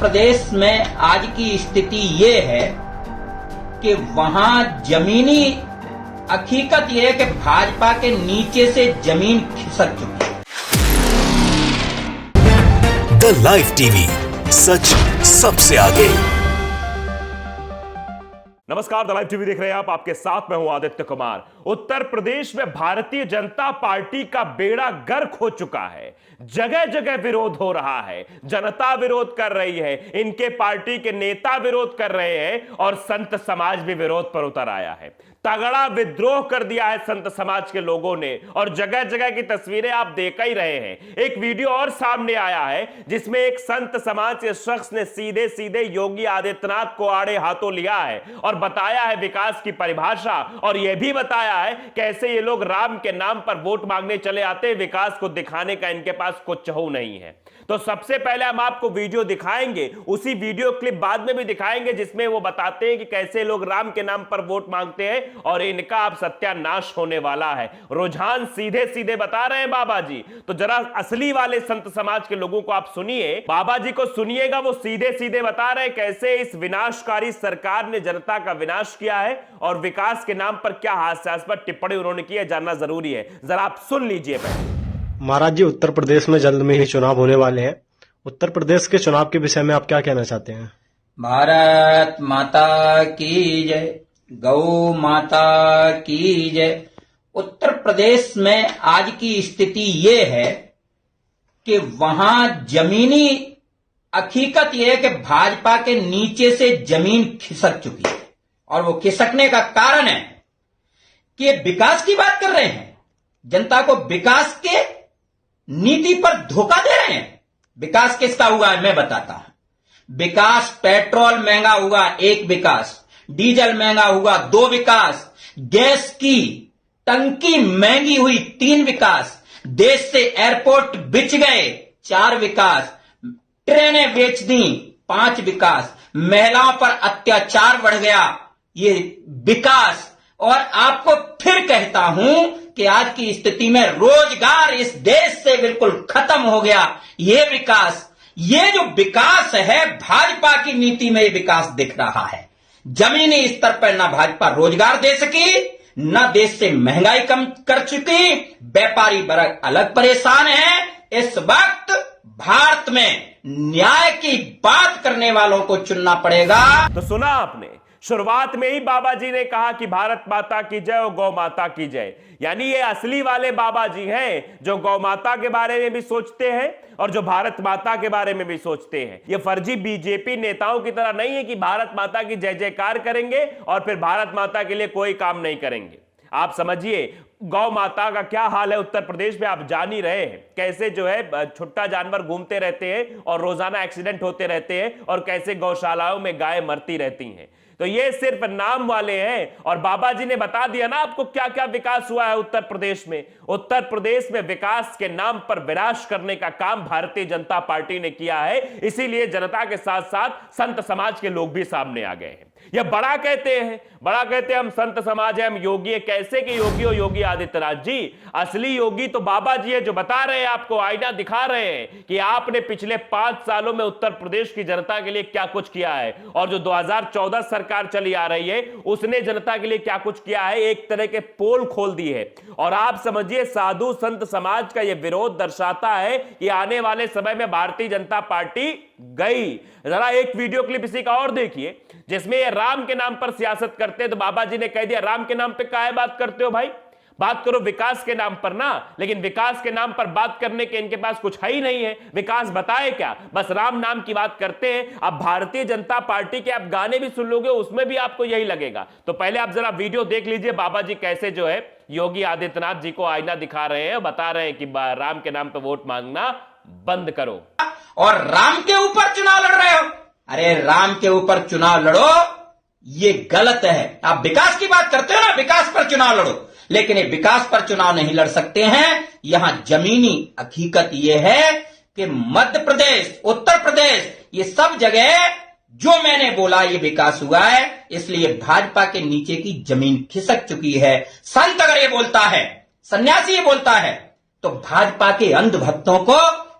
प्रदेश में आज की स्थिति ये है कि वहां जमीनी हकीकत ये है कि भाजपा के नीचे से जमीन खिसक चुकी है। द लाइव टीवी, सच सबसे आगे। नमस्कार, द लाइव टीवी देख रहे हैं आप। आपके साथ मैं हूं आदित्य कुमार। उत्तर प्रदेश में भारतीय जनता पार्टी का बेड़ा गर्क हो चुका है। जगह जगह विरोध हो रहा है, जनता विरोध कर रही है, इनके पार्टी के नेता विरोध कर रहे हैं और संत समाज भी विरोध पर उतर आया है। तगड़ा विद्रोह कर दिया है संत समाज के लोगों ने और जगह जगह की तस्वीरें आप देख ही रहे हैं। एक वीडियो और सामने आया है जिसमें एक संत समाज के शख्स ने सीधे सीधे योगी आदित्यनाथ को आड़े हाथों लिया है और बताया है विकास की परिभाषा, और यह भी बताया है कैसे ये लोग राम के नाम पर वोट मांगने चले आते हैं, विकास को दिखाने का इनके पास कुछ चहू नहीं है। तो सबसे पहले हम आपको वीडियो दिखाएंगे, उसी वीडियो क्लिप बाद में भी दिखाएंगे जिसमें वो बताते हैं कि कैसे लोग राम के नाम पर वोट मांगते हैं और इनका अब सत्यानाश होने वाला है। रुझान सीधे सीधे बता रहे हैं बाबा जी। तो जरा असली वाले संत समाज के लोगों को आप सुनिए, बाबा जी को सुनिएगा, वो सीधे सीधे बता रहे हैं कैसे इस विनाशकारी सरकार ने जनता का विनाश किया है और विकास के नाम पर क्या हास्यास्पद टिप्पणी उन्होंने की है, जानना जरूरी है। जरा आप सुन लीजिए पहले। महाराज जी, उत्तर प्रदेश में जल्द में ही चुनाव होने वाले हैं। उत्तर प्रदेश के चुनाव के विषय में आप क्या कहना चाहते हैं? भारत माता की जय, गौ माता की जय। उत्तर प्रदेश में आज की स्थिति ये है कि वहां जमीनी हकीकत ये है कि भाजपा के नीचे से जमीन खिसक चुकी है और वो खिसकने का कारण है कि ये विकास की बात कर रहे हैं, जनता को विकास के नीति पर धोखा दे रहे हैं। विकास किसका हुआ है मैं बताता हूं। विकास, पेट्रोल महंगा हुआ 1 विकास, डीजल महंगा हुआ 2 विकास, गैस की टंकी महंगी हुई 3 विकास, देश से एयरपोर्ट बिछ गए 4 विकास, ट्रेनें बेच दी 5 विकास, महिलाओं पर अत्याचार बढ़ गया ये विकास। और आपको फिर कहता हूं कि आज की स्थिति में रोजगार इस देश से बिल्कुल खत्म हो गया। ये विकास, ये जो विकास है भाजपा की नीति में ये विकास दिख रहा है। जमीनी स्तर पर ना भाजपा रोजगार दे सकी, ना देश से महंगाई कम कर चुकी, व्यापारी वर्ग अलग परेशान है। इस वक्त भारत में न्याय की बात करने वालों को चुनना पड़ेगा। तो सुना आपने, शुरुआत में ही बाबा जी ने कहा कि भारत माता की जय और गौ माता की जय। यानी ये असली वाले बाबा जी हैं जो गौ माता के बारे में भी सोचते हैं और जो भारत माता के बारे में भी सोचते हैं। ये फर्जी बीजेपी नेताओं की तरह नहीं है कि भारत माता की जय जयकार करेंगे और फिर भारत माता के लिए कोई काम नहीं करेंगे। आप समझिए गौ माता का क्या हाल है उत्तर प्रदेश में, आप जान ही रहे हैं कैसे जो है छुट्टा जानवर घूमते रहते हैं और रोजाना एक्सीडेंट होते रहते हैं और कैसे गौशालाओं में गाय मरती रहती हैं। तो ये सिर्फ नाम वाले हैं और बाबा जी ने बता दिया ना आपको क्या क्या विकास हुआ है उत्तर प्रदेश में। उत्तर प्रदेश में विकास के नाम पर विनाश करने का काम भारतीय जनता पार्टी ने किया है, इसीलिए जनता के साथ साथ संत समाज के लोग भी सामने आ गए हैं। यह बड़ा कहते हैं हम संत समाज है, हम योगी है। कैसे कि योगी हो योगी आदित्यनाथ जी? असली योगी तो बाबा जी है जो बता रहे हैं आपको, आईना दिखा रहे हैं कि आपने पिछले 5 सालों में उत्तर प्रदेश की जनता के लिए क्या कुछ किया है और जो 2014 सरकार चली आ रही है उसने जनता के लिए क्या कुछ किया है। एक तरह के पोल खोल दिए है और आप समझिए साधु संत समाज का यह विरोध दर्शाता है कि आने वाले समय में भारतीय जनता पार्टी गई। जरा एक वीडियो क्लिप इसी का और देखिए जिसमें ये राम के नाम पर सियासत करते हैं। तो बाबा जी ने कह दिया राम के नाम पे काहे बात करते हो भाई, बात करो विकास के नाम पर ना। लेकिन विकास के नाम पर बात करने के इनके पास कुछ है ही नहीं है, विकास बताए क्या, बस राम नाम की बात करते हैं। अब भारतीय जनता पार्टी के आप गाने भी सुन लोगे उसमें भी आपको यही लगेगा। तो पहले आप जरा वीडियो देख लीजिए बाबा जी कैसे जो है योगी आदित्यनाथ जी को आईना दिखा रहे हैं, बता रहे हैं कि राम के नाम पर वोट मांगना बंद करो। और राम के ऊपर चुनाव लड़ रहे हो? अरे राम के ऊपर चुनाव लड़ो, ये गलत है। आप विकास की बात करते हो ना, विकास पर चुनाव लड़ो, लेकिन ये विकास पर चुनाव नहीं लड़ सकते हैं। यहां जमीनी हकीकत ये है कि मध्य प्रदेश, उत्तर प्रदेश, ये सब जगह जो मैंने बोला ये विकास हुआ है, इसलिए भाजपा के नीचे की जमीन खिसक चुकी है। संत अगर ये बोलता है, सन्यासी ये बोलता है, तो भाजपा के अंधभक्तों को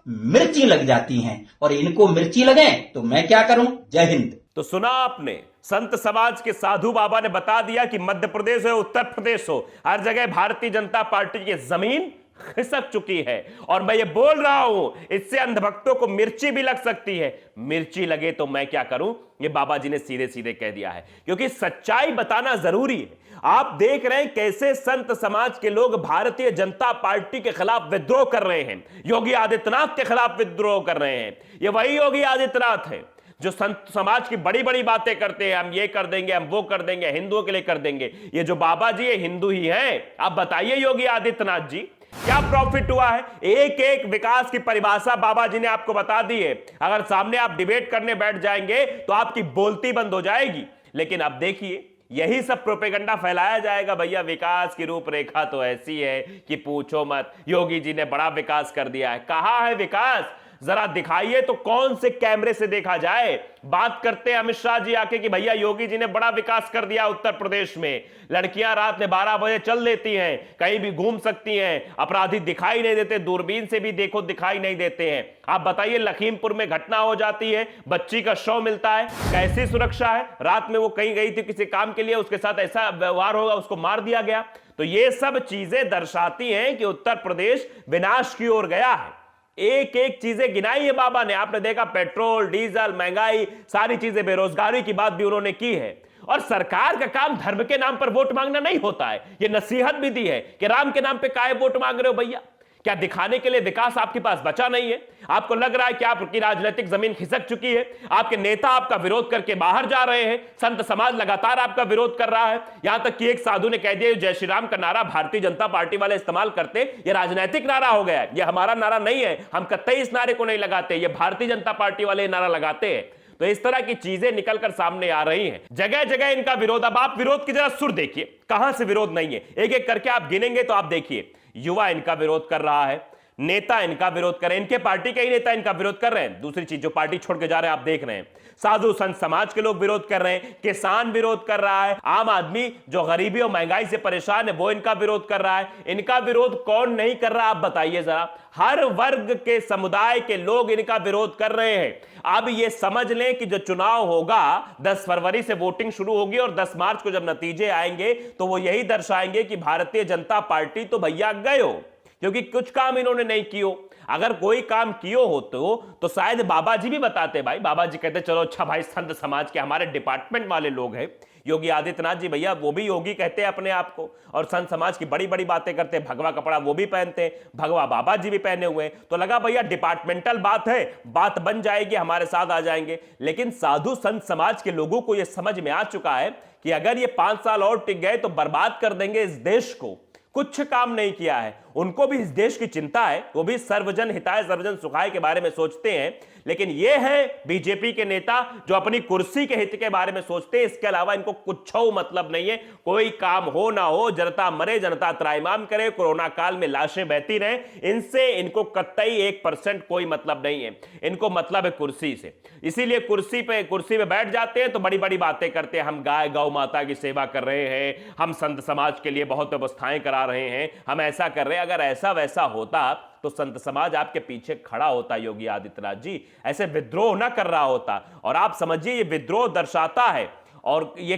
मिर्ची लग जाती हैं और इनको मिर्ची लगे तो मैं क्या करूं। जय हिंद। तो सुना आपने, संत समाज के साधु बाबा ने बता दिया कि मध्य प्रदेश हो, उत्तर प्रदेश हो, हर जगह भारतीय जनता पार्टी की जमीन खिसक चुकी है। और मैं ये बोल रहा हूं, इससे अंधभक्तों को मिर्ची भी लग सकती है। मिर्ची लगे तो मैं क्या करूं, ये बाबा जी ने सीधे सीधे कह दिया है, क्योंकि सच्चाई बताना जरूरी है। आप देख रहे हैं कैसे संत समाज के लोग भारतीय जनता पार्टी के खिलाफ विद्रोह कर रहे हैं, योगी आदित्यनाथ के खिलाफ विद्रोह कर रहे हैं। ये वही योगी आदित्यनाथ है जो संत समाज की बड़ी बड़ी बातें करते हैं, हम ये कर देंगे, हम वो कर देंगे, हिंदुओं के लिए कर देंगे। ये जो बाबा जी है हिंदू ही हैं। आप बताइए योगी आदित्यनाथ जी, क्या प्रॉफिट हुआ है? एक एक विकास की परिभाषा बाबा जी ने आपको बता दी है। अगर सामने आप डिबेट करने बैठ जाएंगे तो आपकी बोलती बंद हो जाएगी। लेकिन अब देखिए, यही सब प्रोपेगेंडा फैलाया जाएगा, भैया विकास की रूपरेखा तो ऐसी है कि पूछो मत, योगी जी ने बड़ा विकास कर दिया है। कहां है विकास? जरा दिखाइए तो कौन से कैमरे से देखा जाए। बात करते हैं अमित शाह जी आके कि भैया योगी जी ने बड़ा विकास कर दिया उत्तर प्रदेश में, लड़कियां रात में 12 बजे चल देती हैं, कहीं भी घूम सकती हैं, अपराधी दिखाई नहीं देते, दूरबीन से भी देखो दिखाई नहीं देते हैं। आप बताइए, लखीमपुर में घटना हो जाती है, बच्ची का शव मिलता है, कैसी सुरक्षा है? रात में वो कहीं गई थी किसी काम के लिए, उसके साथ ऐसा व्यवहार होगा, उसको मार दिया गया। तो ये सब चीजें दर्शाती हैं कि उत्तर प्रदेश विनाश की ओर गया है। एक एक चीजें गिनाई है बाबा ने। आपने देखा पेट्रोल, डीजल, महंगाई, सारी चीजें, बेरोजगारी की बात भी उन्होंने की है। और सरकार का काम धर्म के नाम पर वोट मांगना नहीं होता है। ये नसीहत भी दी है कि राम के नाम पे काहे वोट मांग रहे हो भैया? क्या दिखाने के लिए विकास आपके पास बचा नहीं है? आपको लग रहा है कि आपकी राजनीतिक जमीन खिसक चुकी है? आपके नेता आपका विरोध करके बाहर जा रहे हैं, संत समाज लगातार आपका विरोध कर रहा है। यहां तक कि एक साधु ने कह दिया जय श्री राम का नारा भारतीय जनता पार्टी वाले इस्तेमाल करते, ये राजनीतिक नारा हो गया है, ये हमारा नारा नहीं है, हम कतई इस नारे को नहीं लगाते, ये भारतीय जनता पार्टी वाले नारा लगाते हैं। तो इस तरह की चीजें निकलकर सामने आ रही हैं, जगह जगह इनका विरोध। अब आप विरोध की जरा सुर देखिए, कहां से विरोध नहीं है, एक एक करके आप गिनेंगे तो आप देखिए। युवा इनका विरोध कर रहा है, नेता इनका विरोध कर रहे हैं, इनके पार्टी के ही नेता इनका विरोध कर रहे हैं। दूसरी चीज, जो पार्टी छोड़ के जा रहे हैं आप देख रहे हैं, साधु संत समाज के लोग विरोध कर रहे हैं, किसान विरोध कर रहा है, आम आदमी जो गरीबी और महंगाई से परेशान है वो इनका विरोध कर रहा है। इनका विरोध कौन नहीं कर रहा आप बताइए जरा? हर वर्ग के समुदाय के लोग इनका विरोध कर रहे हैं। अब ये समझ लें कि जो चुनाव होगा 10 फरवरी से वोटिंग शुरू होगी और 10 मार्च को जब नतीजे आएंगे तो वो यही दर्शाएंगे कि भारतीय जनता पार्टी तो भैया गए हो, क्योंकि कुछ काम इन्होंने नहीं किए। अगर कोई काम किए हो तो शायद बाबा जी भी बताते। भाई बाबा जी कहते चलो अच्छा भाई, संत समाज के हमारे डिपार्टमेंट वाले लोग हैं, योगी आदित्यनाथ जी भैया वो भी योगी कहते हैं अपने आप को, और संत समाज की बड़ी बड़ी बातें करते हैं, भगवा कपड़ा वो भी पहनते हैं, भगवा बाबा जी भी पहने हुए हैं। तो लगा भैया डिपार्टमेंटल बात है, बात बन जाएगी, हमारे साथ आ जाएंगे। लेकिन साधु संत समाज के लोगों को यह समझ में आ चुका है कि अगर ये 5 साल और टिक गए तो बर्बाद कर देंगे इस देश को। कुछ काम नहीं किया है, उनको भी इस देश की चिंता है, वो भी सर्वजन हिताय सर्वजन सुखाय के बारे में सोचते हैं। लेकिन ये है बीजेपी के नेता जो अपनी कुर्सी के हित के बारे में सोचते हैं, इसके अलावा इनको कुछ मतलब नहीं है। कोई काम हो ना हो, जनता मरे, जनता त्राहिमाम करे, कोरोना काल में लाशें बहती रहे, इनसे इनको कतई 1% कोई मतलब नहीं है। इनको मतलब है कुर्सी से, इसीलिए कुर्सी पे बैठ जाते हैं तो बड़ी बड़ी बातें करते हैं। हम गाय गौ माता की सेवा कर रहे हैं, हम संत समाज के लिए बहुत व्यवस्थाएं करा रहे हैं, हम ऐसा कर रहे हैं। अगर ऐसा वैसा होता तो संत समाज आपके पीछे खड़ा होता, योगी आदित्यनाथ जी ऐसे विद्रोह ना कर रहा होता। और आप समझिए ये विद्रोह दर्शाता है, और ये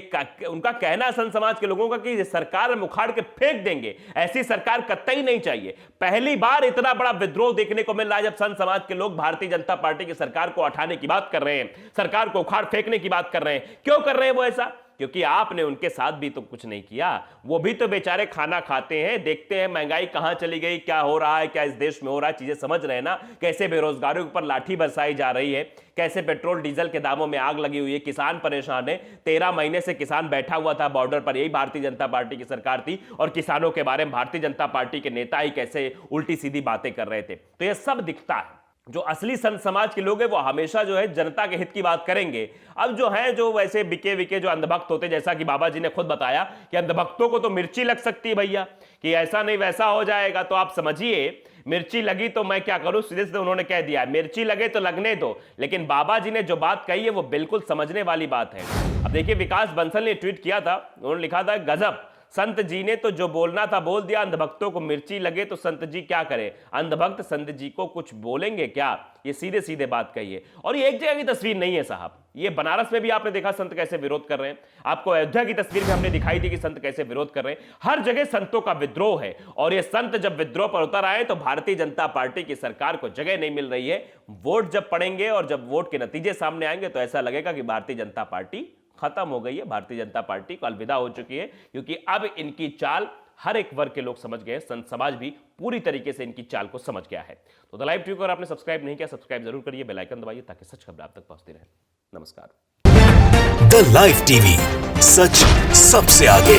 उनका कहना है संत समाज के लोगों का कि सरकार में उखाड़ के फेंक देंगे, ऐसी सरकार कतई नहीं चाहिए। पहली बार इतना बड़ा विद्रोह देखने को मिल रहा है जब संत समाज के लोग भारतीय जनता पार्टी की सरकार को हटाने की बात कर रहे हैं, सरकार को उखाड़ फेंकने की बात कर रहे हैं। क्यों कर रहे हैं वो ऐसा? क्योंकि आपने उनके साथ भी तो कुछ नहीं किया। वो भी तो बेचारे खाना खाते हैं, देखते हैं महंगाई कहां चली गई, क्या हो रहा है, क्या इस देश में हो रहा है, चीजें समझ रहे हैं ना। कैसे बेरोजगारों के ऊपर लाठी बरसाई जा रही है, कैसे पेट्रोल डीजल के दामों में आग लगी हुई है, किसान परेशान है। 13 महीने से किसान बैठा हुआ था बॉर्डर पर, यही भारतीय जनता पार्टी की सरकार थी, और किसानों के बारे में भारतीय जनता पार्टी के नेता ही कैसे उल्टी सीधी बातें कर रहे थे। तो यह सब दिखता है। जो असली संत समाज के लोग हैं वो हमेशा जो है जनता के हित की बात करेंगे। अब जो है जो वैसे बिके जो अंधभक्त होते, जैसा कि बाबा जी ने खुद बताया कि अंधभक्तों को तो मिर्ची लग सकती है भैया, कि ऐसा नहीं वैसा हो जाएगा। तो आप समझिए, मिर्ची लगी तो मैं क्या करूं, सीधे सीधे उन्होंने कह दिया मिर्ची लगे तो लगने दो। लेकिन बाबा जी ने जो बात कही है वो बिल्कुल समझने वाली बात है। अब देखिए, विकास बंसल ने ट्वीट किया था, उन्होंने लिखा था गजब, संत जी ने तो जो बोलना था बोल दिया, अंधभक्तों को मिर्ची लगे तो संत जी क्या करें? अंधभक्त संत जी को कुछ बोलेंगे क्या? ये सीधे सीधे बात कही है। और ये एक जगह की तस्वीर नहीं है साहब, ये बनारस में भी आपने देखा संत कैसे विरोध कर रहे हैं, आपको अयोध्या की तस्वीर में हमने दिखाई थी कि संत कैसे विरोध कर रहे हैं। हर जगह संतों का विद्रोह है, और ये संत जब विद्रोह पर उतर आए तो भारतीय जनता पार्टी की सरकार को जगह नहीं मिल रही है। वोट जब पड़ेंगे और जब वोट के नतीजे सामने आएंगे तो ऐसा लगेगा कि भारतीय जनता पार्टी खत्म हो गई है, भारतीय जनता पार्टी को अलविदा हो चुकी है, क्योंकि अब इनकी चाल हर एक वर्ग के लोग समझ गए, संत समाज भी पूरी तरीके से इनकी चाल को समझ गया है। तो द लाइव टीवी को अगर आपने सब्सक्राइब नहीं किया, सब्सक्राइब जरूर करिए, बेल आइकन दबाइए ताकि सच खबर आप तक पहुंचती रहे। नमस्कार। द लाइव टीवी, सच सबसे आगे।